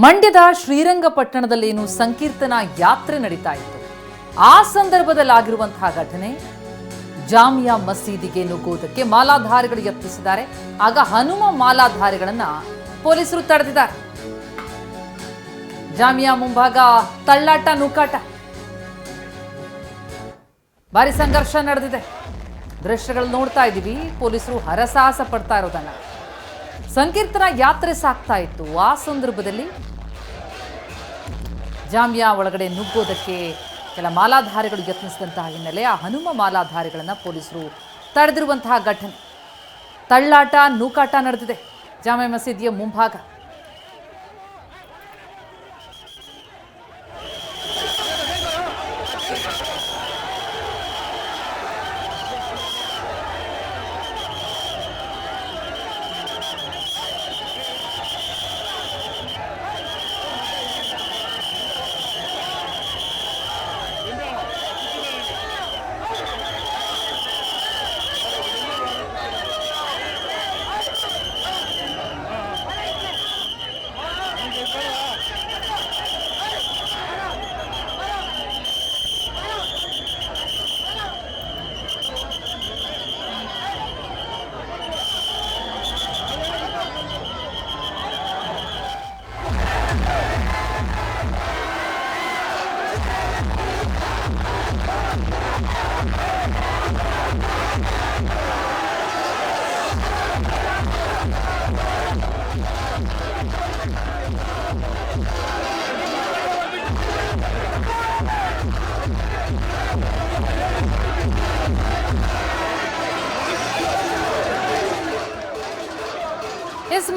ಮಂಡ್ಯದ ಶ್ರೀರಂಗಪಟ್ಟಣದಲ್ಲಿ ಸಂಕೀರ್ತನ ಯಾತ್ರೆ ನಡೀತಾ ಇತ್ತು. ಆ ಸಂದರ್ಭದಲ್ಲಿ ಆಗಿರುವಂತಹ ಘಟನೆ, ಜಾಮಿಯಾ ಮಸೀದಿಗೆ ನುಗ್ಗುವುದಕ್ಕೆ ಮಾಲಾಧಾರಿಗಳು ಯತ್ನಿಸಿದ್ದಾರೆ. ಆಗ ಹನುಮ ಮಾಲಾಧಾರಿಗಳನ್ನ ಪೊಲೀಸರು ತಡೆದಿದ್ದಾರೆ. ಜಾಮಿಯಾ ಮುಂಭಾಗ ತಳ್ಳಾಟ, ನೂಕಾಟ, ಭಾರಿ ಸಂಘರ್ಷ ನಡೆದಿದೆ. ದೃಶ್ಯಗಳು ನೋಡ್ತಾ ಇದ್ದೀವಿ. ಪೊಲೀಸರು ಹರಸಾಹಸ ಪಡ್ತಾ ಇರೋದನ್ನ. ಸಂಕೀರ್ತನ ಯಾತ್ರೆ ಸಾಗ್ತಾ ಇತ್ತು. ಆ ಸಂದರ್ಭದಲ್ಲಿ ಜಾಮಿಯಾ ಒಳಗಡೆ ನುಗ್ಗೋದಕ್ಕೆ ಕೆಲ ಮಾಲಾಧಾರಿಗಳು ಯತ್ನಿಸಿದಂತಹ ಹಿನ್ನೆಲೆ ಆ ಹನುಮ ಮಾಲಾಧಾರಿಗಳನ್ನ ಪೊಲೀಸರು ತಡೆದಿರುವಂತಹ ಘಟನೆ. ತಳ್ಳಾಟ, ನೂಕಾಟ ನಡೆದಿದೆ ಜಾಮಿಯಾ ಮಸೀದಿಯ ಮುಂಭಾಗ.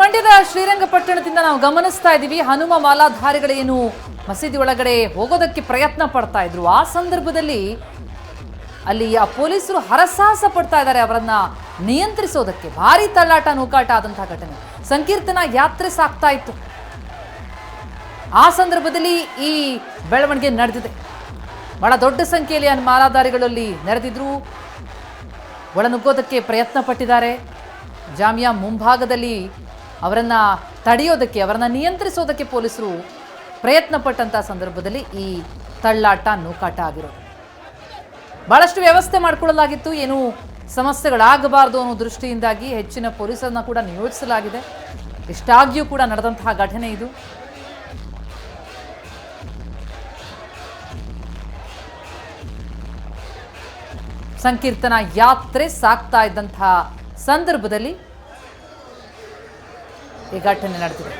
ಮಂಡ್ಯದ ಶ್ರೀರಂಗಪಟ್ಟಣದಿಂದ ನಾವು ಗಮನಿಸ್ತಾ ಇದ್ದೀವಿ. ಹನುಮ ಮಾಲಾಧಾರಿಗಳೇನು ಮಸೀದಿ ಒಳಗಡೆ ಹೋಗೋದಕ್ಕೆ ಪ್ರಯತ್ನ ಪಡ್ತಾ ಇದ್ರು. ಆ ಸಂದರ್ಭದಲ್ಲಿ ಅಲ್ಲಿ ಆ ಪೊಲೀಸರು ಹರಸಾಹಸ ಪಡ್ತಾ ಇದ್ದಾರೆ ಅವರನ್ನ ನಿಯಂತ್ರಿಸೋದಕ್ಕೆ. ಭಾರಿ ತಳ್ಳಾಟ, ನೂಕಾಟ ಆದಂತಹ ಘಟನೆ. ಸಂಕೀರ್ತನ ಯಾತ್ರೆ ಸಾಗ್ತಾ ಇತ್ತು. ಆ ಸಂದರ್ಭದಲ್ಲಿ ಈ ಬೆಳವಣಿಗೆ ನಡೆದಿದೆ. ಬಹಳ ದೊಡ್ಡ ಸಂಖ್ಯೆಯಲ್ಲಿ ಮಾಲಾಧಾರಿಗಳಲ್ಲಿ ನೆರೆದಿದ್ರು. ಒಳನುಗ್ಗೋದಕ್ಕೆ ಪ್ರಯತ್ನ ಪಟ್ಟಿದ್ದಾರೆ. ಜಾಮಿಯಾ ಮುಂಭಾಗದಲ್ಲಿ ಅವರನ್ನ ತಡೆಯೋದಕ್ಕೆ, ಅವರನ್ನ ನಿಯಂತ್ರಿಸೋದಕ್ಕೆ ಪೊಲೀಸರು ಪ್ರಯತ್ನ ಪಟ್ಟಂತ ಸಂದರ್ಭದಲ್ಲಿ ಈ ತಳ್ಳಾಟ, ನೂಕಾಟ ಆಗಿರೋದು. ಬಹಳಷ್ಟು ವ್ಯವಸ್ಥೆ ಮಾಡಿಕೊಳ್ಳಲಾಗಿತ್ತು. ಏನು ಸಮಸ್ಯೆಗಳಾಗಬಾರದು ಅನ್ನೋ ದೃಷ್ಟಿಯಿಂದಾಗಿ ಹೆಚ್ಚಿನ ಪೊಲೀಸರನ್ನ ಕೂಡ ನಿಯೋಜಿಸಲಾಗಿದೆ. ಇಷ್ಟಾಗಿಯೂ ಕೂಡ ನಡೆದಂತಹ ಘಟನೆ ಇದು. ಸಂಕೀರ್ತನ ಯಾತ್ರೆ ಸಾಗ್ತಾ ಇದ್ದಂತಹ ಸಂದರ್ಭದಲ್ಲಿ ಈ ಘಟನೆ ನಡೆದಿದೆ.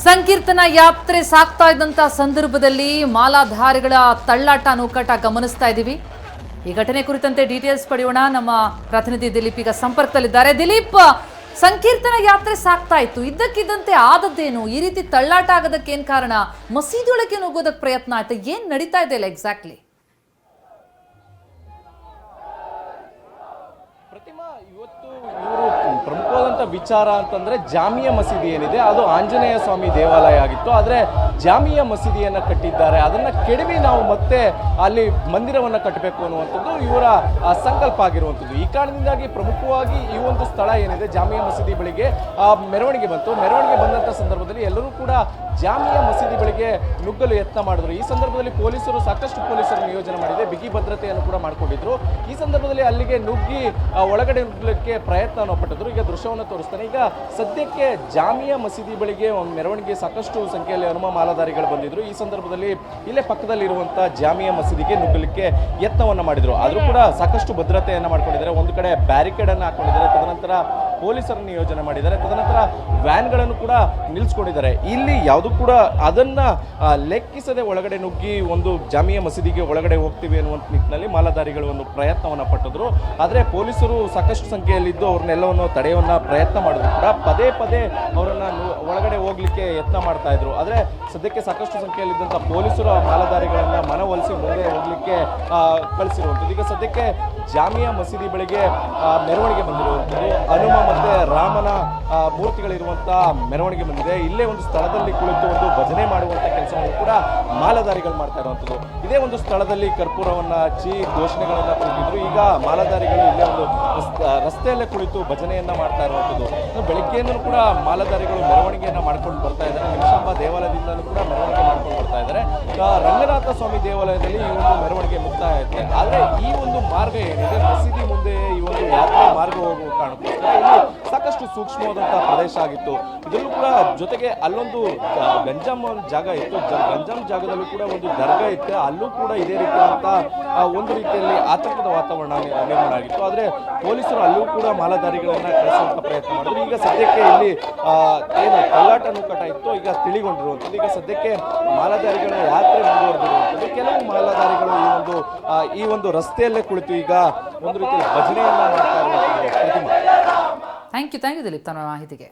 ಸಂಕೀರ್ತನ ಯಾತ್ರೆ ಸಾಗ್ತಾ ಇದ್ದಂತ ಸಂದರ್ಭದಲ್ಲಿ ಮಾಲಾಧಾರಿಗಳ ತಳ್ಳಾಟ, ನೂಕಾಟ ಗಮನಿಸ್ತಾ ಇದ್ದೀವಿ. ಈ ಘಟನೆ ಕುರಿತಂತೆ ಡೀಟೇಲ್ಸ್ ಪಡೆಯೋಣ. ನಮ್ಮ ಪ್ರತಿನಿಧಿ ದಿಲೀಪ್ ಈಗ ಸಂಪರ್ಕದಲ್ಲಿದ್ದಾರೆ. ದಿಲೀಪ್, ಸಂಕೀರ್ತನ ಯಾತ್ರೆ ಸಾಗ್ತಾ ಇತ್ತು, ಇದ್ದಕ್ಕಿದ್ದಂತೆ ಆದದ್ದೇನು? ಈ ರೀತಿ ತಳ್ಳಾಟ ಆಗೋದಕ್ಕೆ ಏನ್ ಕಾರಣ? ಮಸೀದಿಯೊಳಗೆ ನುಗ್ಗೋದಕ್ಕೆ ಪ್ರಯತ್ನ ಆಯ್ತು. ಏನ್ ನಡೀತಾ ಇದೆ ಇಲ್ಲ ಎಕ್ಸಾಕ್ಟ್ಲಿ? ಇವತ್ತು ಇವರು ಪ್ರಮುಖವಾದಂಥ ವಿಚಾರ ಅಂತಂದರೆ ಜಾಮಿಯಾ ಮಸೀದಿ ಏನಿದೆ ಅದು ಆಂಜನೇಯ ಸ್ವಾಮಿ ದೇವಾಲಯ ಆಗಿತ್ತು. ಆದರೆ ಜಾಮಿಯಾ ಮಸೀದಿಯನ್ನು ಕಟ್ಟಿದ್ದಾರೆ. ಅದನ್ನು ಕೆಡವಿ ನಾವು ಮತ್ತೆ ಅಲ್ಲಿ ಮಂದಿರವನ್ನು ಕಟ್ಟಬೇಕು ಅನ್ನುವಂಥದ್ದು ಇವರ ಸಂಕಲ್ಪ ಆಗಿರುವಂಥದ್ದು. ಈ ಕಾರಣದಿಂದಾಗಿ ಪ್ರಮುಖವಾಗಿ ಈ ಒಂದು ಸ್ಥಳ ಏನಿದೆ ಜಾಮಿಯಾ ಮಸೀದಿ ಬಳಿಗೆ ಮೆರವಣಿಗೆ ಬಂತು. ಮೆರವಣಿಗೆ ಬಂದಂಥ ಸಂದರ್ಭದಲ್ಲಿ ಎಲ್ಲರೂ ಕೂಡ ಜಾಮಿಯಾ ಮಸೀದಿ ಬಳಿಗೆ ನುಗ್ಗಲು ಯತ್ನ ಮಾಡಿದ್ರು. ಈ ಸಂದರ್ಭದಲ್ಲಿ ಪೊಲೀಸರು ಸಾಕಷ್ಟು ಪೊಲೀಸರು ನಿಯೋಜನೆ ಮಾಡಿದೆ, ಬಿಗಿ ಭದ್ರತೆಯನ್ನು ಕೂಡ ಮಾಡಿಕೊಂಡಿದ್ರು. ಈ ಸಂದರ್ಭದಲ್ಲಿ ಅಲ್ಲಿಗೆ ನುಗ್ಗಿ ಒಳಗಡೆ ನುಗ್ಗಲಿಕ್ಕೆ ಪ್ರಯತ್ನವನ್ನು ಪಟ್ಟಿದ್ರು. ಈಗ ದೃಶ್ಯವನ್ನು ತೋರಿಸ್ತಾನೆ. ಈಗ ಸದ್ಯಕ್ಕೆ ಜಾಮಿಯಾ ಮಸೀದಿ ಬಳಿಗೆ ಒಂದು ಮೆರವಣಿಗೆ ಸಾಕಷ್ಟು ಸಂಖ್ಯೆಯಲ್ಲಿ ಹನುಮ ಮಾಲಾಧಾರಿಗಳು ಬಂದಿದ್ರು. ಈ ಸಂದರ್ಭದಲ್ಲಿ ಇಲ್ಲೇ ಪಕ್ಕದಲ್ಲಿರುವಂಥ ಜಾಮಿಯಾ ಮಸೀದಿಗೆ ನುಗ್ಗಲಿಕ್ಕೆ ಯತ್ನವನ್ನು ಮಾಡಿದ್ರು. ಆದರೂ ಕೂಡ ಸಾಕಷ್ಟು ಭದ್ರತೆಯನ್ನು ಮಾಡ್ಕೊಂಡಿದ್ದಾರೆ. ಒಂದು ಕಡೆ ಬ್ಯಾರಿಕೇಡ್ ಅನ್ನು ಹಾಕೊಂಡಿದ್ದಾರೆ, ತದನಂತರ ಪೊಲೀಸರನ್ನು ನಿಯೋಜನೆ ಮಾಡಿದ್ದಾರೆ, ತದನಂತರ ವ್ಯಾನ್ಗಳನ್ನು ಕೂಡ ನಿಲ್ಲಿಸ್ಕೊಂಡಿದ್ದಾರೆ. ಇಲ್ಲಿ ಯಾವುದು ಕೂಡ ಅದನ್ನ ಲೆಕ್ಕಿಸದೆ ಒಳಗಡೆ ನುಗ್ಗಿ ಒಂದು ಜಾಮಿಯಾ ಮಸೀದಿಗೆ ಒಳಗಡೆ ಹೋಗ್ತೀವಿ ಅನ್ನುವಂಥ ನಿಟ್ಟಿನಲ್ಲಿ ಮಾಲಾಧಾರಿಗಳು ಒಂದು ಪ್ರಯತ್ನವನ್ನು ಪಟ್ಟಿದ್ರು. ಆದರೆ ಪೊಲೀಸರು ಸಾಕಷ್ಟು ಸಂಖ್ಯೆಯಲ್ಲಿದ್ದು ಅವ್ರನ್ನೆಲ್ಲವನ್ನು ತಡೆಯುವ ಪ್ರಯತ್ನ ಮಾಡಿದ್ರು ಕೂಡ ಪದೇ ಪದೇ ಅವರನ್ನ ಒಳಗಡೆ ಹೋಗ್ಲಿಕ್ಕೆ ಯತ್ನ ಮಾಡ್ತಾ ಇದ್ರು. ಆದರೆ ಸದ್ಯಕ್ಕೆ ಸಾಕಷ್ಟು ಸಂಖ್ಯೆಯಲ್ಲಿದ್ದಂಥ ಪೊಲೀಸರು ಆ ಮಾಲಾಧಾರಿಗಳನ್ನ ಮನವೊಲಿಸಿ ಮುಂದೆ ಹೋಗ್ಲಿಕ್ಕೆ ಕಳಿಸಿರುವಂಥದ್ದು. ಈಗ ಸದ್ಯಕ್ಕೆ ಜಾಮಿಯಾ ಮಸೀದಿ ಬಳಿಗೆ ಮೆರವಣಿಗೆ ಬಂದಿರುವಂಥದ್ದು. ಹನುಮ ಮತ್ತೆ ರಾಮನ ಮೂರ್ತಿಗಳಿರುವಂಥ ಮೆರವಣಿಗೆ ಬಂದಿದೆ. ಇಲ್ಲೇ ಒಂದು ಸ್ಥಳದಲ್ಲಿ ಕುಳಿತು ಒಂದು ಭಜನೆ ಮಾಡುವಂಥ ಕೆಲಸವನ್ನು ಕೂಡ ಮಾಲಾಧಾರಿಗಳು ಮಾಡ್ತಾ ಇರುವಂಥದ್ದು. ಇದೇ ಒಂದು ಸ್ಥಳದಲ್ಲಿ ಕರ್ಪೂರವನ್ನ ಹಚ್ಚಿ ಘೋಷಣೆಗಳನ್ನ ಕೂಗಿದ್ರು. ಈಗ ಮಾಲಾಧಾರಿಗಳು ಇಲ್ಲೇ ಒಂದು ರಸ್ತೆಯಲ್ಲೇ ಕುಳಿತು ಭಜನೆಯನ್ನ ಮಾಡ್ತಾ ಇರುವಂಥದ್ದು. ಬೆಳಗ್ಗೆಯಿಂದಲೂ ಕೂಡ ಮಾಲಾಧಾರಿಗಳು ಮೆರವಣಿಗೆಯನ್ನ ಮಾಡ್ಕೊಂಡು ಬರ್ತಾ ಇದ್ದಾರೆ. ನಿಮಿಷಾಂಬ ದೇವಾಲಯದಿಂದಲೂ ಕೂಡ ಮೆರವಣಿಗೆ ಮಾಡ್ಕೊಂಡು ಬರ್ತಾ ಇದ್ದಾರೆ. ರಂಗನಾಥ ಸ್ವಾಮಿ ದೇವಾಲಯದಲ್ಲಿ ಈ ಒಂದು ಮೆರವಣಿಗೆ ಮುಕ್ತಾಯ ಆಗುತ್ತೆ. ಆದರೆ ಈ ಒಂದು ಮಾರ್ಗ ಏನಿದೆ ಮಸೀದಿ ಮುಂದೆ ಈ ಒಂದು ಯಾತ್ರೆ ಮಾರ್ಗ ಹೋಗುವ ಕಾರಣಕ್ಕೋಸ್ಕರ ಇಲ್ಲಿ ಸಾಕಷ್ಟು ಸೂಕ್ಷ್ಮವಾದಂತಹ ಪ್ರದೇಶ ಆಗಿತ್ತು. ಇದರಲ್ಲೂ ಕೂಡ ಜೊತೆಗೆ ಅಲ್ಲೊಂದು ಗಂಜಾಮ್ ಜಾಗ ಇತ್ತು. ಗಂಜಾಮ್ ಜಾಗದಲ್ಲೂ ಕೂಡ ಒಂದು ದರ್ಗಾ ಇತ್ತು. ಅಲ್ಲೂ ಕೂಡ ಇದೇ ರೀತಿಯಾದಂಥ ಒಂದು ರೀತಿಯಲ್ಲಿ ಆತಂಕದ ವಾತಾವರಣ ನಿರ್ಮಾಣ ಆಗಿತ್ತು. ಆದರೆ ಪೊಲೀಸರು ಅಲ್ಲೂ ಕೂಡ ಮಾಲಾಧಾರಿಗಳನ್ನ ಕಳಿಸುವಂತ ಪ್ರಯತ್ನ ಮಾಡಿದ್ರು. ಈಗ ಸದ್ಯಕ್ಕೆ ಇಲ್ಲಿ ಏನು ಕಳ್ಳಾಟ ನೂಕಾಟ ಇತ್ತು ಈಗ ತಿಳಿಗೊಂಡಿರುವಂಥದ್ದು. ಈಗ ಸದ್ಯಕ್ಕೆ ಮಾಲಾಧಾರಿಗಳ ಯಾತ್ರೆ ಮುಂದುವರೆದಿರುವಂಥದ್ದು. ಕೆಲವು ಮಾಲಾಧಾರಿಗಳು ಈ ಒಂದು ರಸ್ತೆಯಲ್ಲೇ ಕುಳಿತು ಈಗ ಒಂದು ರೀತಿಯಲ್ಲಿ ಭಜನೆಯನ್ನ ಮಾಡ್ತಾ ಇರುವಂಥದ್ದು. ಥ್ಯಾಂಕ್ ಯು ದಿಲೀಪ್ ತಮ್ಮ ಮಾಹಿತಿಗೆ.